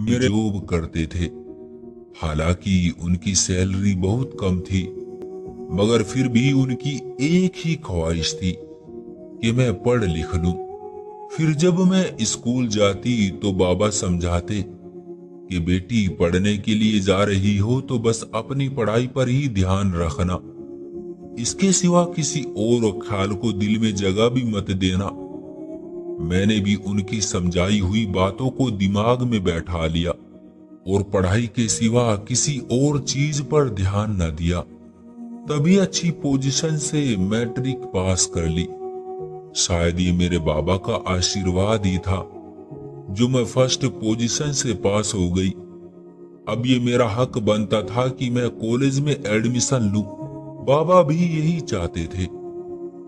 मेरे जॉब करते थे। हालांकि उनकी सैलरी बहुत कम थी, मगर फिर भी उनकी एक ही ख्वाहिश थी कि मैं पढ़ लिख लूं। फिर जब मैं स्कूल जाती तो बाबा समझाते कि बेटी, पढ़ने के लिए जा रही हो तो बस अपनी पढ़ाई पर ही ध्यान रखना, इसके सिवा किसी और ख्याल को दिल में जगह भी मत देना। मैंने भी उनकी समझाई हुई बातों को दिमाग में बैठा लिया और पढ़ाई के सिवा किसी और चीज पर ध्यान न दिया। तभी अच्छी पोजीशन से मैट्रिक पास कर ली। शायद ये मेरे बाबा का आशीर्वाद ही था जो मैं फर्स्ट पोजीशन से पास हो गई। अब ये मेरा हक बनता था कि मैं कॉलेज में एडमिशन लूं। बाबा भी यही चाहते थे,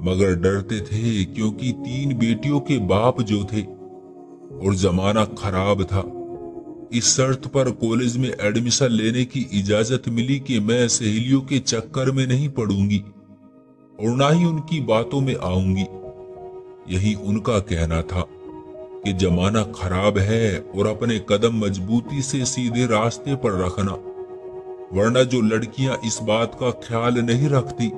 मगर डरते थे क्योंकि 3 बेटियों के बाप जो थे और जमाना खराब था। इस शर्त पर कॉलेज में एडमिशन लेने की इजाजत मिली कि मैं सहेलियों के चक्कर में नहीं पड़ूंगी और ना ही उनकी बातों में आऊंगी। यही उनका कहना था कि जमाना खराब है और अपने कदम मजबूती से सीधे रास्ते पर रखना, वरना जो लड़कियां इस बात का ख्याल नहीं रखती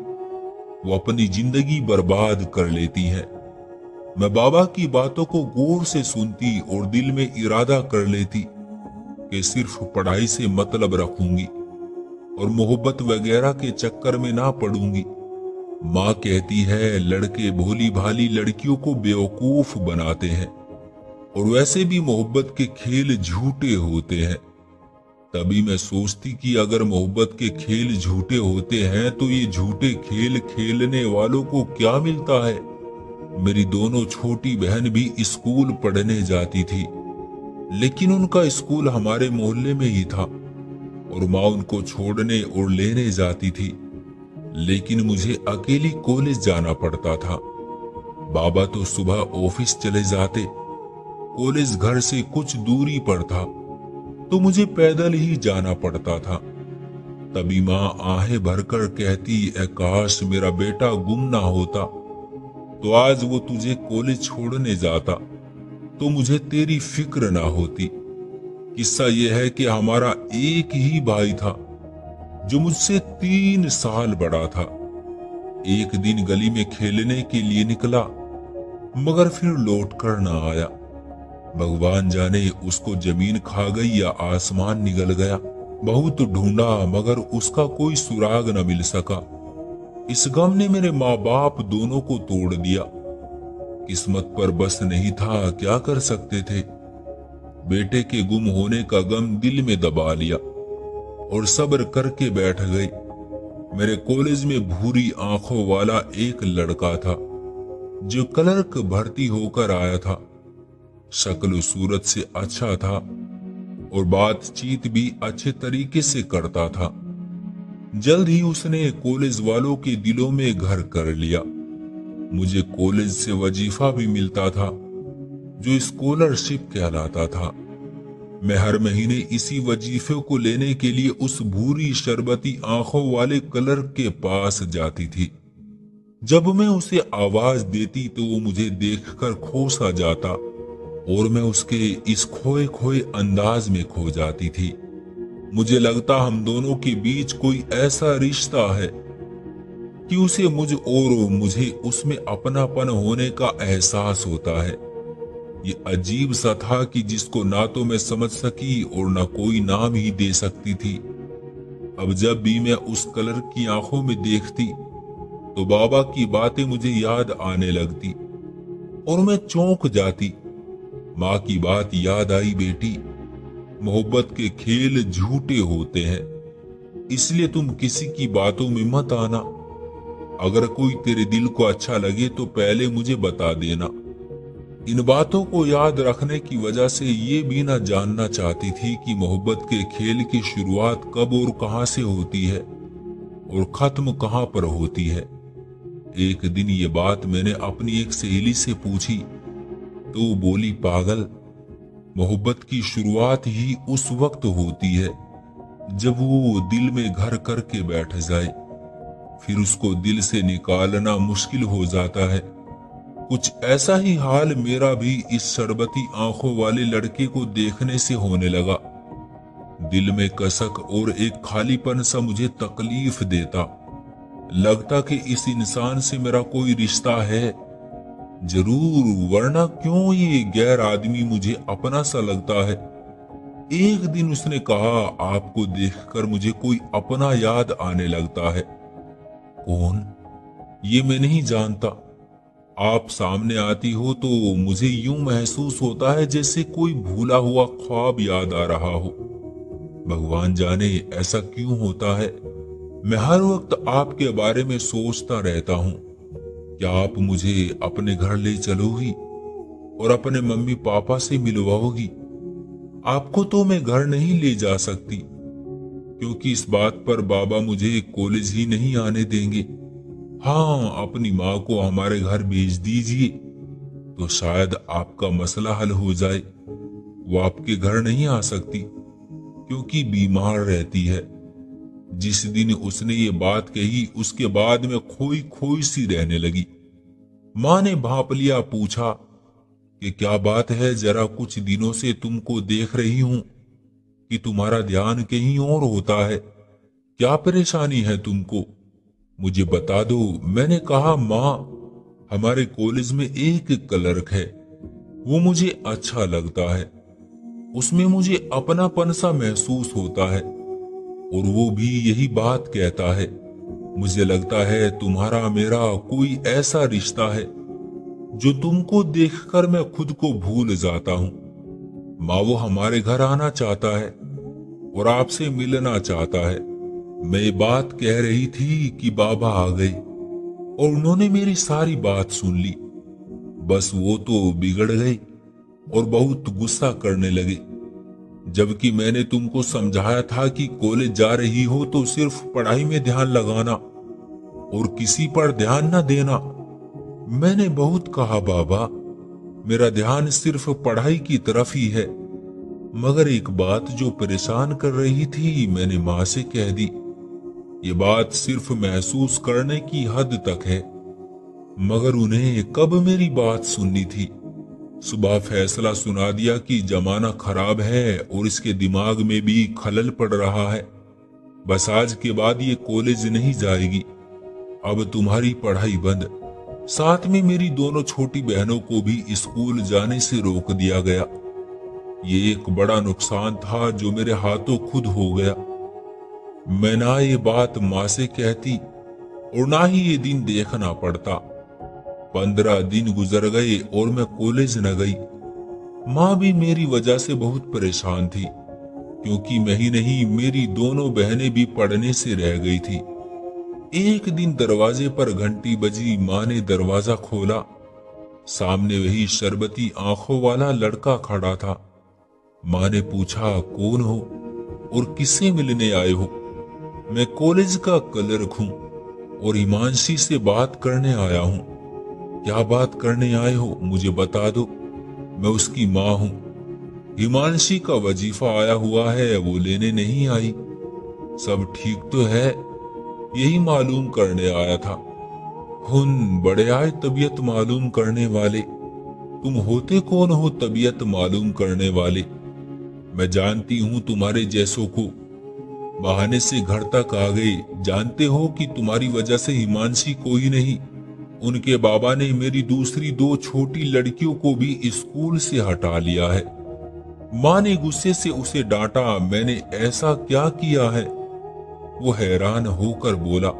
वो अपनी जिंदगी बर्बाद कर लेती हैं। मैं बाबा की बातों को गौर से सुनती और दिल में इरादा कर लेती कि सिर्फ पढ़ाई से मतलब रखूंगी और मोहब्बत वगैरह के चक्कर में ना पड़ूंगी। माँ कहती है लड़के भोली भाली लड़कियों को बेवकूफ बनाते हैं और वैसे भी मोहब्बत के खेल झूठे होते हैं। तभी मैं सोचती कि अगर मोहब्बत के खेल झूठे होते हैं तो ये झूठे खेल खेलने वालों को क्या मिलता है। मेरी दोनों छोटी बहन भी स्कूल पढ़ने जाती थी, लेकिन उनका स्कूल हमारे मोहल्ले में ही था और माँ उनको छोड़ने और लेने जाती थी, लेकिन मुझे अकेली कॉलेज जाना पड़ता था। बाबा तो सुबह ऑफिस चले जाते, कॉलेज घर से कुछ दूरी पर था तो मुझे पैदल ही जाना पड़ता था। तभी माँ आहें भरकर कहती, "ऐ काश मेरा बेटा गुम ना होता, तो आज वो तुझे कॉलेज छोड़ने जाता तो मुझे तेरी फिक्र ना होती।" किस्सा यह है कि हमारा एक ही भाई था जो मुझसे 3 साल बड़ा था। एक दिन गली में खेलने के लिए निकला, मगर फिर लौट कर ना आया। भगवान जाने उसको जमीन खा गई या आसमान निगल गया। बहुत ढूंढा मगर उसका कोई सुराग न मिल सका। इस गम ने मेरे माँ बाप दोनों को तोड़ दिया। किस्मत पर बस नहीं था, क्या कर सकते थे। बेटे के गुम होने का गम दिल में दबा लिया और सब्र करके बैठ गए। मेरे कॉलेज में भूरी आंखों वाला एक लड़का था जो क्लर्क भर्ती होकर आया था। शक्ल सूरत से अच्छा था और बातचीत भी अच्छे तरीके से करता था। जल्द ही उसने कॉलेज वालों के दिलों में घर कर लिया। मुझे कॉलेज से वजीफा भी मिलता था जो स्कॉलरशिप कहलाता था। मैं हर महीने इसी वजीफे को लेने के लिए उस भूरी शरबती आंखों वाले क्लर्क के पास जाती थी। जब मैं उसे आवाज देती तो वो मुझे देखकर खो सा जाता और मैं उसके इस खोए खोए अंदाज में खो जाती थी। मुझे लगता हम दोनों के बीच कोई ऐसा रिश्ता है कि उसे मुझ और मुझे उसमें अपनापन होने का एहसास होता है। ये अजीब सा था कि जिसको ना तो मैं समझ सकी और ना कोई नाम ही दे सकती थी। अब जब भी मैं उस कलर की आंखों में देखती तो बाबा की बातें मुझे याद आने लगती और मैं चौंक जाती। माँ की बात याद आई, बेटी, मोहब्बत के खेल झूठे होते हैं, इसलिए तुम किसी की बातों में मत आना। अगर कोई तेरे दिल को अच्छा लगे तो पहले मुझे बता देना। इन बातों को याद रखने की वजह से ये भी ना जानना चाहती थी कि मोहब्बत के खेल की शुरुआत कब और कहां से होती है और खत्म कहां पर होती है। एक दिन ये बात मैंने अपनी एक सहेली से पूछी तो वो बोली, पागल, मोहब्बत की शुरुआत ही उस वक्त होती है जब वो दिल में घर करके बैठ जाए। फिर उसको दिल से निकालना मुश्किल हो जाता है कुछ ऐसा ही हाल मेरा भी इस शरबती आंखों वाले लड़के को देखने से होने लगा। दिल में कसक और एक खालीपन सा मुझे तकलीफ देता। लगता कि इस इंसान से मेरा कोई रिश्ता है जरूर, वरना क्यों ये गैर आदमी मुझे अपना सा लगता है। एक दिन उसने कहा, आपको देखकर मुझे कोई अपना याद आने लगता है। कौन? ये मैं नहीं जानता। आप सामने आती हो तो मुझे यूं महसूस होता है जैसे कोई भूला हुआ ख्वाब याद आ रहा हो। भगवान जाने ऐसा क्यों होता है। मैं हर वक्त आपके बारे में सोचता रहता हूँ। क्या आप मुझे अपने घर ले चलोगी और अपने मम्मी पापा से मिलवाओगी? आपको तो मैं घर नहीं ले जा सकती, क्योंकि इस बात पर बाबा मुझे कॉलेज ही नहीं आने देंगे। हाँ, अपनी माँ को हमारे घर भेज दीजिए तो शायद आपका मसला हल हो जाए। वो आपके घर नहीं आ सकती क्योंकि बीमार रहती है। जिस दिन उसने ये बात कही उसके बाद में खोई खोई सी रहने लगी। माँ ने भांप लिया, पूछा कि क्या बात है, जरा कुछ दिनों से तुमको देख रही हूं कि तुम्हारा ध्यान कहीं और होता है। क्या परेशानी है तुमको, मुझे बता दो। मैंने कहा, माँ, हमारे कॉलेज में एक क्लर्क है, वो मुझे अच्छा लगता है। उसमें मुझे अपनापन सा महसूस होता है और वो भी यही बात कहता है। मुझे लगता है तुम्हारा मेरा कोई ऐसा रिश्ता है जो तुमको देखकर मैं खुद को भूल जाता हूँ। माँ, वो हमारे घर आना चाहता है और आपसे मिलना चाहता है। मैं ये बात कह रही थी कि बाबा आ गए और उन्होंने मेरी सारी बात सुन ली। बस वो तो बिगड़ गए और बहुत गुस्सा करने लगे। जबकि मैंने तुमको समझाया था कि कॉलेज जा रही हो तो सिर्फ पढ़ाई में ध्यान लगाना और किसी पर ध्यान न देना। मैंने बहुत कहा, बाबा, मेरा ध्यान सिर्फ पढ़ाई की तरफ ही है। मगर एक बात जो परेशान कर रही थी मैंने माँ से कह दी। ये बात सिर्फ महसूस करने की हद तक है, मगर उन्हें कब मेरी बात सुननी थी। सुबह फैसला सुना दिया कि जमाना खराब है और इसके दिमाग में भी खलल पड़ रहा है। बस आज के बाद ये कॉलेज नहीं जाएगी। अब तुम्हारी पढ़ाई बंद। साथ में मेरी दोनों छोटी बहनों को भी स्कूल जाने से रोक दिया गया। ये एक बड़ा नुकसान था जो मेरे हाथों खुद हो गया। मैं ना ये बात माँ से कहती और ना ही ये दिन देखना पड़ता। 15 दिन गुजर गए और मैं कॉलेज न गई। माँ भी मेरी वजह से बहुत परेशान थी, क्योंकि मैं ही नहीं मेरी दोनों बहनें भी पढ़ने से रह गई थी। एक दिन दरवाजे पर घंटी बजी। माँ ने दरवाजा खोला। सामने वही शरबती आंखों वाला लड़का खड़ा था। माँ ने पूछा, कौन हो और किससे मिलने आए हो? मैं कॉलेज का क्लर्क हूँ और हिमांशी से बात करने आया हूँ। क्या बात करने आए हो, मुझे बता दो। मैं उसकी माँ हूँ। हिमांशी का वजीफा आया हुआ है, वो लेने नहीं आई। सब ठीक तो है, यही मालूम करने आया था। बड़े आए तबीयत मालूम करने वाले। तुम होते कौन हो तबीयत मालूम करने वाले? मैं जानती हूँ तुम्हारे जैसों को। बहाने से घर तक आ गए। जानते हो कि तुम्हारी वजह से हिमांशी को ही नहीं, उनके बाबा ने मेरी दूसरी 2 छोटी लड़कियों को भी स्कूल से हटा लिया है। माँ ने गुस्से से उसे डांटा। मैंने ऐसा क्या किया है? वो हैरान होकर बोला।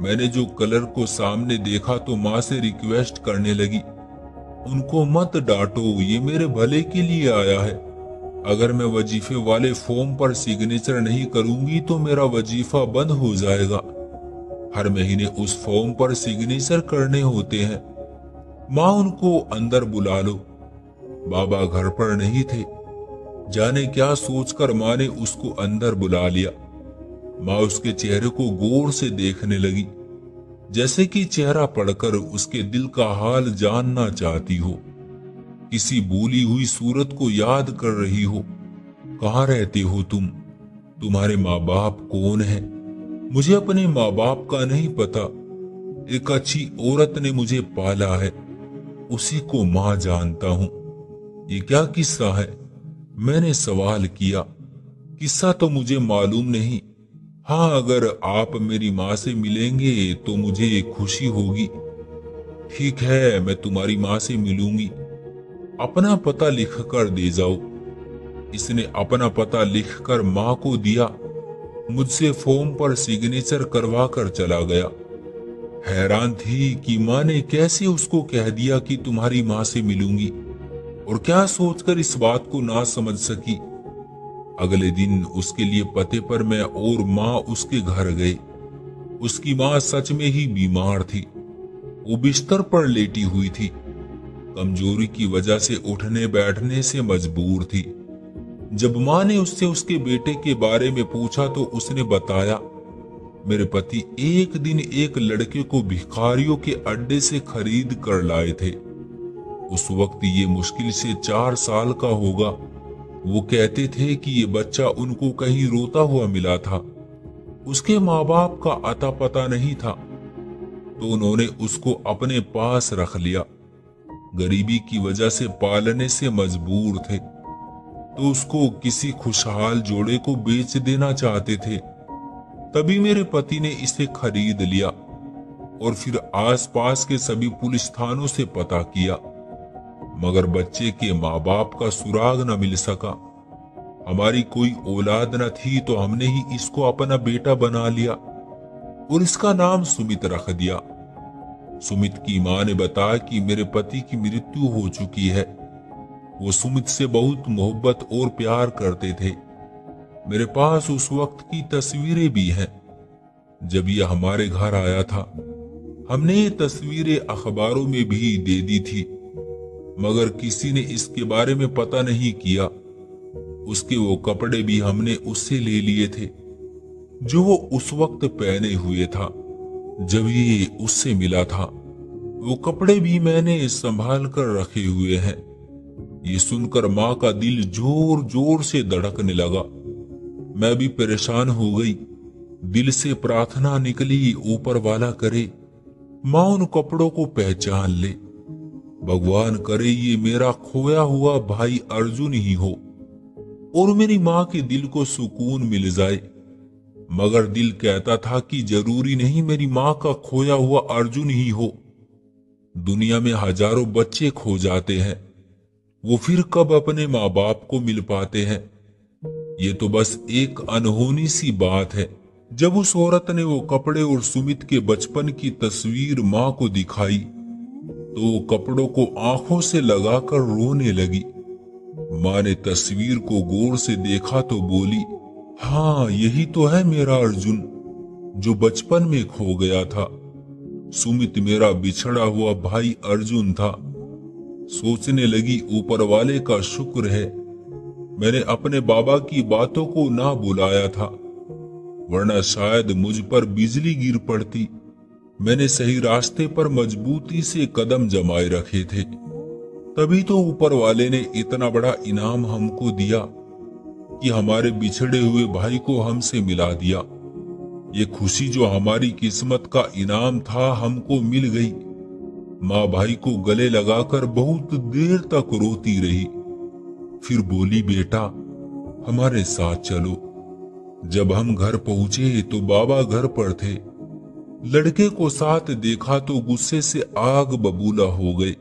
मैंने जो क्लर्क को सामने देखा तो माँ से रिक्वेस्ट करने लगी, उनको मत डांटो, ये मेरे भले के लिए आया है। अगर मैं वजीफे वाले फॉर्म पर सिग्नेचर नहीं करूंगी तो मेरा वजीफा बंद हो जाएगा। हर महीने उस फॉर्म पर सिग्नेचर करने होते हैं। माँ, उनको अंदर बुला लो। बाबा घर पर नहीं थे। जाने क्या सोचकर माँ ने उसको अंदर बुला लिया। माँ उसके चेहरे को गौर से देखने लगी, जैसे कि चेहरा पढ़कर उसके दिल का हाल जानना चाहती हो। किसी भूली हुई सूरत को याद कर रही हो। कहाँ रहते हो तुम? तुम्हारे माँ बाप कौन है? मुझे अपने माँ बाप का नहीं पता। एक अच्छी औरत ने मुझे पाला है। उसी को मां जानता हूं। ये क्या किस्सा है? मैंने सवाल किया। किस्सा तो मुझे मालूम नहीं। हाँ, अगर आप मेरी माँ से मिलेंगे तो मुझे खुशी होगी। ठीक है, मैं तुम्हारी माँ से मिलूंगी। अपना पता लिख कर दे जाओ। इसने अपना पता लिखकर माँ को दिया। मुझसे फॉर्म पर सिग्नेचर करवा कर चला गया। हैरान थी कि माँ ने कैसे उसको कह दिया कि तुम्हारी माँ से मिलूंगी, और क्या सोचकर इस बात को ना समझ सकी। अगले दिन उसके लिए पते पर मैं और माँ उसके घर गए। उसकी माँ सच में ही बीमार थी। वो बिस्तर पर लेटी हुई थी। कमजोरी की वजह से उठने बैठने से मजबूर थी। जब माँ ने उससे उसके बेटे के बारे में पूछा तो उसने बताया, मेरे पति एक दिन एक लड़के को भिखारियों के अड्डे से खरीद कर लाए थे। उस वक्त ये मुश्किल से 4 साल का होगा। वो कहते थे कि ये बच्चा उनको कहीं रोता हुआ मिला था। उसके माँ बाप का अता पता नहीं था, तो उन्होंने उसको अपने पास रख लिया। गरीबी की वजह से पालने से मजबूर थे, तो उसको किसी खुशहाल जोड़े को बेच देना चाहते थे। तभी मेरे पति ने इसे खरीद लिया और फिर आसपास के सभी पुलिस थानों से पता किया, मगर बच्चे के माँ बाप का सुराग न मिल सका। हमारी कोई औलाद न थी तो हमने ही इसको अपना बेटा बना लिया और इसका नाम सुमित रख दिया। सुमित की माँ ने बताया कि मेरे पति की मृत्यु हो चुकी है। वो सुमित से बहुत मोहब्बत और प्यार करते थे। मेरे पास उस वक्त की तस्वीरें भी हैं। जब यह हमारे घर आया था, हमने ये तस्वीरें अखबारों में भी दे दी थी, मगर किसी ने इसके बारे में पता नहीं किया। उसके वो कपड़े भी हमने उससे ले लिए थे जो वो उस वक्त पहने हुए था जब ये उससे मिला था। वो कपड़े भी मैंने संभाल कर रखे हुए हैं। ये सुनकर माँ का दिल जोर जोर से धड़कने लगा। मैं भी परेशान हो गई। दिल से प्रार्थना निकली, ऊपर वाला करे माँ उन कपड़ों को पहचान ले। भगवान करे ये मेरा खोया हुआ भाई अर्जुन ही हो और मेरी माँ के दिल को सुकून मिल जाए। मगर दिल कहता था कि जरूरी नहीं मेरी माँ का खोया हुआ अर्जुन ही हो। दुनिया में हजारों बच्चे खो जाते हैं, वो फिर कब अपने माँ बाप को मिल पाते हैं। ये तो बस एक अनहोनी सी बात है। जब उस औरत ने वो कपड़े और सुमित के बचपन की तस्वीर माँ को दिखाई तो वो कपड़ों को आंखों से लगाकर रोने लगी। माँ ने तस्वीर को गौर से देखा तो बोली, हाँ यही तो है मेरा अर्जुन जो बचपन में खो गया था। सुमित मेरा बिछड़ा हुआ भाई अर्जुन था। सोचने लगी, ऊपर वाले का शुक्र है मैंने अपने बाबा की बातों को ना बुलाया था, वरना शायद मुझ पर बिजली गिर पड़ती। मैंने सही रास्ते पर मजबूती से कदम जमाए रखे थे, तभी तो ऊपर वाले ने इतना बड़ा इनाम हमको दिया कि हमारे बिछड़े हुए भाई को हमसे मिला दिया। ये खुशी जो हमारी किस्मत का इनाम था हमको मिल गई। माँ भाई को गले लगाकर बहुत देर तक रोती रही, फिर बोली, बेटा हमारे साथ चलो। जब हम घर पहुंचे तो बाबा घर पर थे। लड़के को साथ देखा तो गुस्से से आग बबूला हो गए।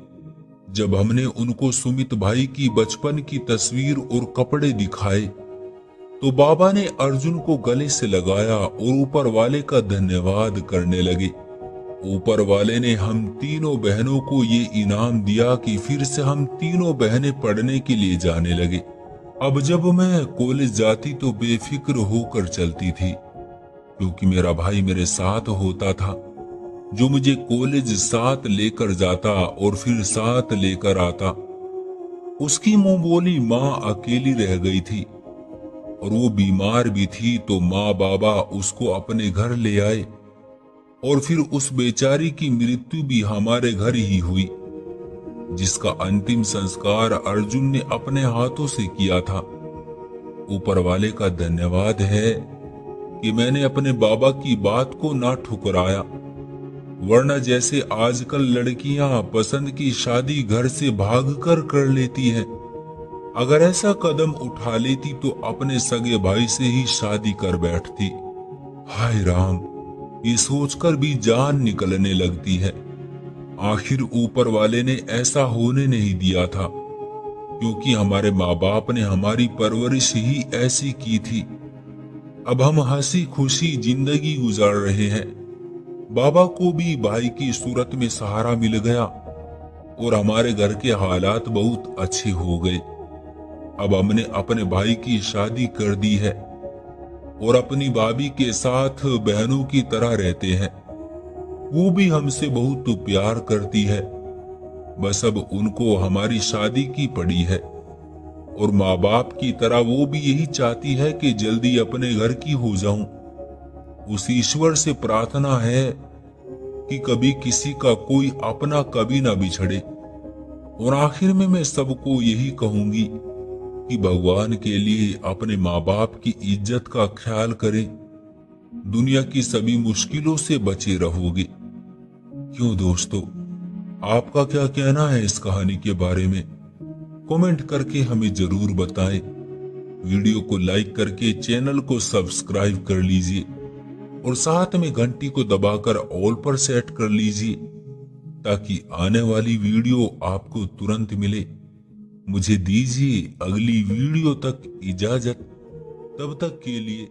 जब हमने उनको सुमित भाई की बचपन की तस्वीर और कपड़े दिखाए तो बाबा ने अर्जुन को गले से लगाया और ऊपर वाले का धन्यवाद करने लगे। ऊपर वाले ने हम तीनों बहनों को ये इनाम दिया कि फिर से हम तीनों बहनें पढ़ने के लिए जाने लगे। अब जब मैं कॉलेज जाती तो बेफिक्र होकर चलती थी, क्योंकि मेरा भाई मेरे साथ होता था, जो मुझे कॉलेज साथ लेकर जाता और फिर साथ लेकर आता। उसकी मुंह बोली माँ अकेली रह गई थी और वो बीमार भी थी, तो माँ बाबा उसको अपने घर ले आए और फिर उस बेचारी की मृत्यु भी हमारे घर ही हुई, जिसका अंतिम संस्कार अर्जुन ने अपने हाथों से किया था। ऊपर वाले का धन्यवाद है कि मैंने अपने बाबा की बात को ना ठुकराया वरना जैसे आजकल लड़कियां पसंद की शादी घर से भागकर कर लेती हैं, अगर ऐसा कदम उठा लेती तो अपने सगे भाई से ही शादी कर बैठती। हाय राम, ये सोचकर भी जान निकलने लगती है। आखिर ऊपर वाले ने ऐसा होने नहीं दिया था, क्योंकि हमारे माँ बाप ने हमारी परवरिश ही ऐसी की थी। अब हम हंसी खुशी जिंदगी गुजार रहे हैं। बाबा को भी भाई की सूरत में सहारा मिल गया और हमारे घर के हालात बहुत अच्छे हो गए। अब हमने अपने भाई की शादी कर दी है और अपनी भाभी के साथ बहनों की तरह रहते हैं। वो भी हमसे बहुत प्यार करती है। बस अब उनको हमारी शादी की पड़ी है और माँ बाप की तरह वो भी यही चाहती है कि जल्दी अपने घर की हो जाऊं। उस ईश्वर से प्रार्थना है कि कभी किसी का कोई अपना कभी ना बिछड़े। और आखिर में मैं सबको यही कहूंगी कि भगवान के लिए अपने माँ बाप की इज्जत का ख्याल करें। दुनिया की सभी मुश्किलों से बचे रहोगे। क्यों दोस्तों, आपका क्या कहना है इस कहानी के बारे में? कमेंट करके हमें जरूर बताएं। वीडियो को लाइक करके चैनल को सब्सक्राइब कर लीजिए और साथ में घंटी को दबाकर ऑल पर सेट कर लीजिए, ताकि आने वाली वीडियो आपको तुरंत मिले। मुझे दीजिए अगली वीडियो तक इजाजत। तब तक के लिए